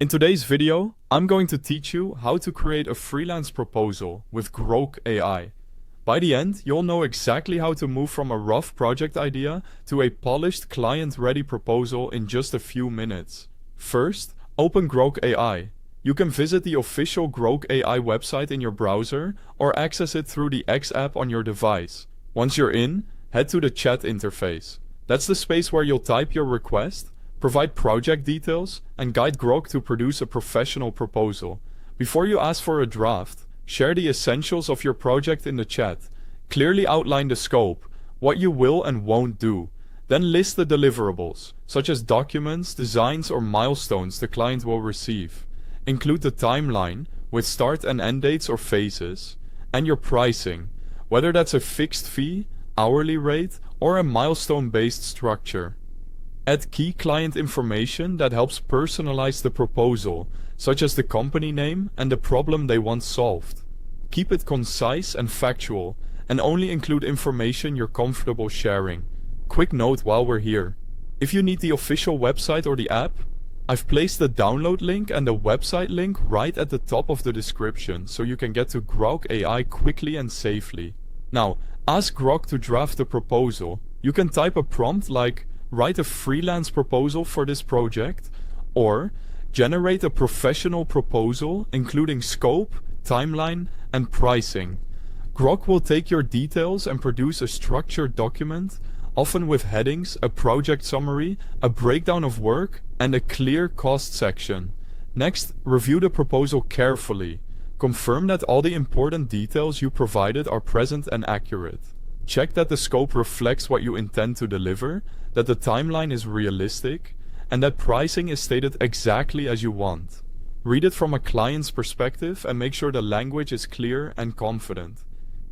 In today's video, I'm going to teach you how to create a freelance proposal with Grok AI. By the end, you'll know exactly how to move from a rough project idea to a polished client-ready proposal in just a few minutes. First, open Grok AI. You can visit the official Grok AI website in your browser or access it through the X app on your device. Once you're in, head to the chat interface. That's the space where you'll type your request, provide project details, and guide Grok to produce a professional proposal. Before you ask for a draft, share the essentials of your project in the chat. Clearly outline the scope, what you will and won't do. Then list the deliverables, such as documents, designs, or milestones the client will receive. Include the timeline, with start and end dates or phases, and your pricing, whether that's a fixed fee, hourly rate, or a milestone-based structure. Add key client information that helps personalize the proposal, such as the company name and the problem they want solved. Keep it concise and factual, and only include information you're comfortable sharing. Quick note while we're here. If you need the official website or the app, I've placed the download link and the website link right at the top of the description so you can get to Grok AI quickly and safely. Now, ask Grok to draft the proposal. You can type a prompt like, write a freelance proposal for this project, or generate a professional proposal including scope, timeline, and pricing. Grok will take your details and produce a structured document, often with headings, a project summary, a breakdown of work, and a clear cost section. Next, review the proposal carefully. Confirm that all the important details you provided are present and accurate. Check that the scope reflects what you intend to deliver, that the timeline is realistic, and that pricing is stated exactly as you want. Read it from a client's perspective and make sure the language is clear and confident.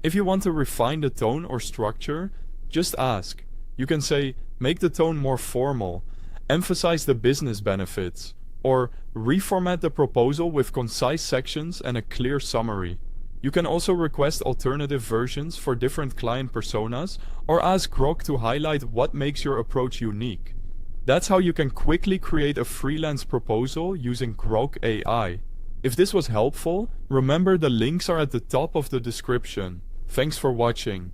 If you want to refine the tone or structure, just ask. You can say, make the tone more formal, emphasize the business benefits, or reformat the proposal with concise sections and a clear summary. You can also request alternative versions for different client personas or ask Grok to highlight what makes your approach unique. That's how you can quickly create a freelance proposal using Grok AI. If this was helpful, remember the links are at the top of the description. Thanks for watching.